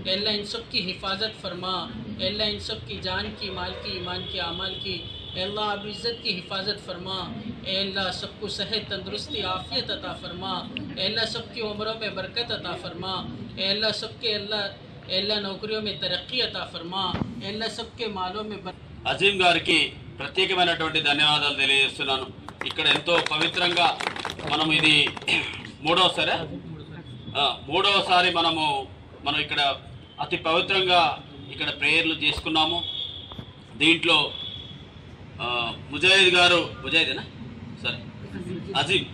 अल्लाह इन सब की हिफाजत फरमा। अल्लाह इन सब की जान की, माल की, ईमान की, अमाल की अल्लाह अब इज़्ज़त की हिफाजत फरमा। अल्लाह सबको सेहत, तंदुरुस्ती, आफ़ियत अता फरमा। अल्लाह सबकी उम्रों में बरकत अता फरमा। अल्लाह सबके अल्लाह नौकरियों में तरक्की अता फरमा। अल्लाह सबके मालों में అజీం గారికి ప్రత్యేకమైనటువంటి ధన్యవాదాలు తెలియజేస్తున్నాను. ఇక్కడ ఎంతో పవిత్రంగా మనం ఇది మూడవసారి మనం ఇక్కడ అతి పవిత్రంగా ఇక్కడ ప్రేయర్లు చేసుకున్నాము. దీంట్లో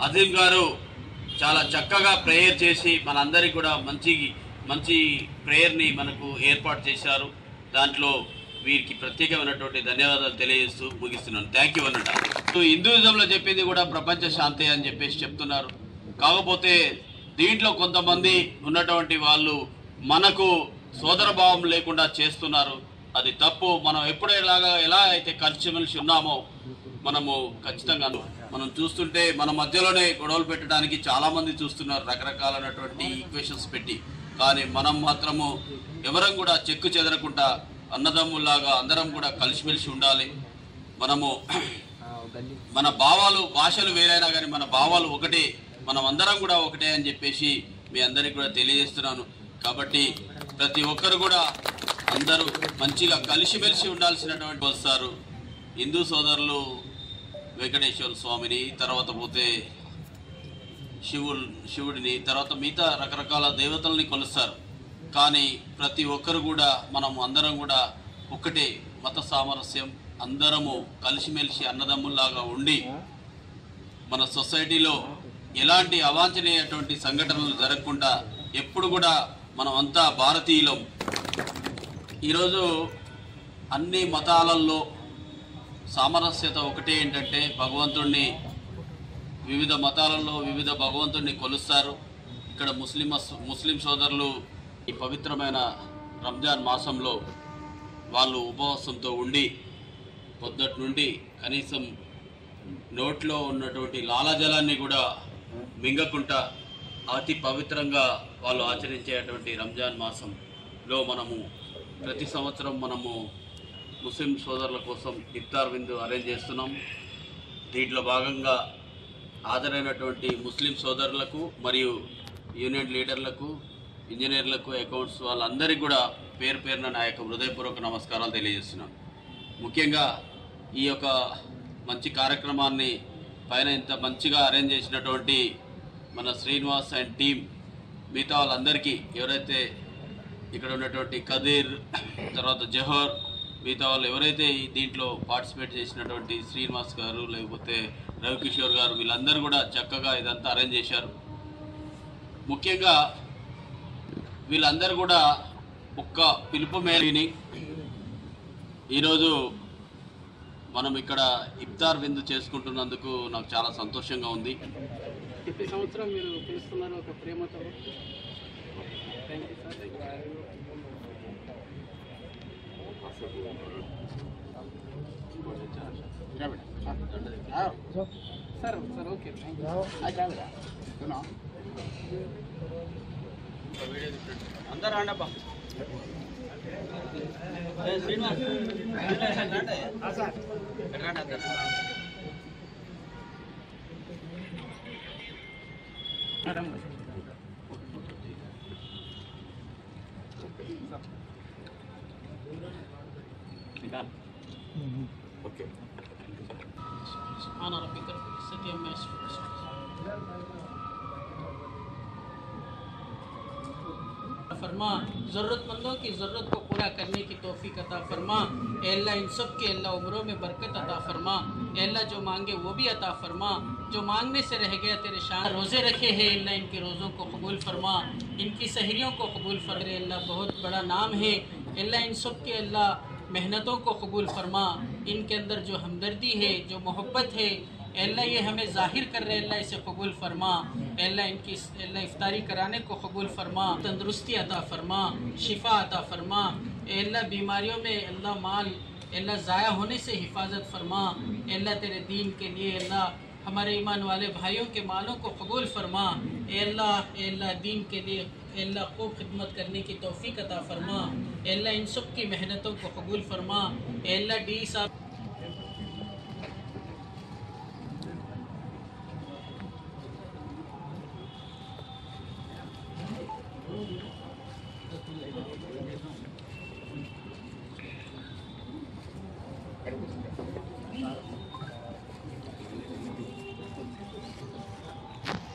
అజీం గారు చాలా చక్కగా ప్రేయర్ చేసి మనందరికీ కూడా మంచి ప్రేయర్ని మనకు ఏర్పాటు చేశారు. దాంట్లో వీరికి ప్రత్యేకమైనటువంటి ధన్యవాదాలు తెలియజేస్తూ ముగిస్తున్నాను. థ్యాంక్ యూ అన్నట. హిందూయిజంలో చెప్పింది కూడా ప్రపంచ శాంతి అని చెప్పేసి చెప్తున్నారు. కాకపోతే దీంట్లో కొంతమంది ఉన్నటువంటి వాళ్ళు మనకు సోదర భావం లేకుండా చేస్తున్నారు. అది తప్పు. మనం ఎలా అయితే కలిసిమెలిసి ఉన్నామో మనము ఖచ్చితంగా మనం చూస్తుంటే మన మధ్యలోనే గొడవలు పెట్టడానికి చాలామంది చూస్తున్నారు, రకరకాలైనటువంటి ఈక్వేషన్స్ పెట్టి. కానీ మనం మాత్రము ఎవరం కూడా చెక్కు చెదరకుండా అన్నదమ్ముల్లాగా అందరం కూడా కలిసిమెలిసి ఉండాలి. మన భాషలు వేరైనా కానీ మన భావాలు ఒకటే, మనం అందరం కూడా ఒకటే అని చెప్పేసి మీ అందరికీ కూడా తెలియజేస్తున్నాను. కాబట్టి ప్రతి ఒక్కరు కూడా అందరూ మంచిగా కలిసిమెలిసి ఉండాల్సినటువంటి వస్తారు. హిందూ సోదరులు వెంకటేశ్వర స్వామిని, తర్వాత పోతే శివుడిని, తర్వాత మిగతా రకరకాల దేవతల్ని కొలుస్తారు. కానీ ప్రతి ఒక్కరు కూడా అందరం కూడా ఒకటే, మత సామరస్యం, అందరము కలిసిమెలిసి అన్నదమ్ముల్లాగా ఉండి మన సొసైటీలో ఎలాంటి అవాంఛనీయటువంటి సంఘటనలు జరగకుండా ఎప్పుడు కూడా మనం అంతా భారతీయులం. ఈరోజు అన్ని మతాలలో సామరస్యత ఒకటే, ఏంటంటే భగవంతుడిని వివిధ మతాలలో వివిధ భగవంతుడిని కొలుస్తారు. ఇక్కడ ముస్లిం సోదరులు ఈ పవిత్రమైన రంజాన్ మాసంలో వాళ్ళు ఉపవాసంతో ఉండి పొద్దుటి నుండి కనీసం నోట్లో ఉన్నటువంటి లాలాజలాన్ని కూడా మింగకుండా అతి పవిత్రంగా వాళ్ళు ఆచరించేటువంటి రంజాన్ మాసంలో ప్రతి సంవత్సరం ముస్లిం సోదరుల కోసం ఇఫ్తార్ విందు అరేంజ్ చేస్తున్నాం. దీంట్లో భాగంగా హాజరైనటువంటి ముస్లిం సోదరులకు మరియు యూనియన్ లీడర్లకు, ఇంజనీర్లకు, అకౌంట్స్ వాళ్ళందరికీ కూడా పేరు పేరున నా యొక్క హృదయపూర్వక నమస్కారాలు తెలియజేస్తున్నాను. ముఖ్యంగా ఈ యొక్క మంచి కార్యక్రమాన్ని పైన ఇంత మంచిగా అరేంజ్ చేసినటువంటి మన శ్రీనివాస్ అండ్ టీం, మిగతా వాళ్ళందరికీ, ఎవరైతే ఇక్కడ ఉన్నటువంటి కదీర్, తర్వాత జోహర్, మిగతా వాళ్ళు ఎవరైతే దీంట్లో పార్టిసిపేట్ చేసినటువంటి శ్రీనివాస్ గారు, లేకపోతే రవికిషోర్ గారు, వీళ్ళందరూ కూడా చక్కగా ఇదంతా అరేంజ్ చేశారు. ముఖ్యంగా వీళ్ళందరూ కూడా ఒక్క పిలుపు మేరని ఈరోజు మనం ఇక్కడ ఇఫ్తార్ విందు చేసుకుంటున్నందుకు నాకు చాలా సంతోషంగా ఉంది. ప్రతి సంవత్సరం మీరు పిలుస్తున్నారు ఒక ప్రేమతో. సార్ ఓకే, అందరూ అండబ్బా. శ్రీనివాస్ ఓకే. फरमा, ज़रूरतमंदों की ज़रूरत को पूरा करने की तौफीक अता फरमा। अल्लाह इन सब के अल्लाह उम्रों में बरकत अता फरमा। अल्लाह जो मांगे वो भी अता फरमा, जो मांगने से रह गया तेरे शान रोज़े रखे हैं अल्लाह इनके रोज़ों को कबूल फरमा, इनकी सहरियों को कबूल फरमा। अल्लाह बहुत बड़ा नाम है अल्लाह, इन सब के अल्लाह मेहनतों को कबूल फरमा। इनके अंदर जो हमदर्दी है, जो मोहब्बत है अल्लाह, ये हमें ज़ाहिर कर रहे अल्लाह, इसे कबूल फरमा। अल्लाह इनकी अल्लाह इफ्तारी कराने को कबूल फरमा, तंदुरुस्ती अता फरमा, शिफा अता फरमा। अल्लाह बीमारियों में अल्लाह माल अल्लाह ज़ाया होने से हिफाजत फरमा। अल्लाह तेरे दीन के लिए अल्लाह हमारे ईमान वाले भाइयों के मालों को कबूल फरमा। अल्लाह दीन के लिए अल्लाह खूब खिदमत करने की तौफीक अता फरमा। अल्लाह इन सब की मेहनतों को कबूल फरमा। अल्लाह डी साहब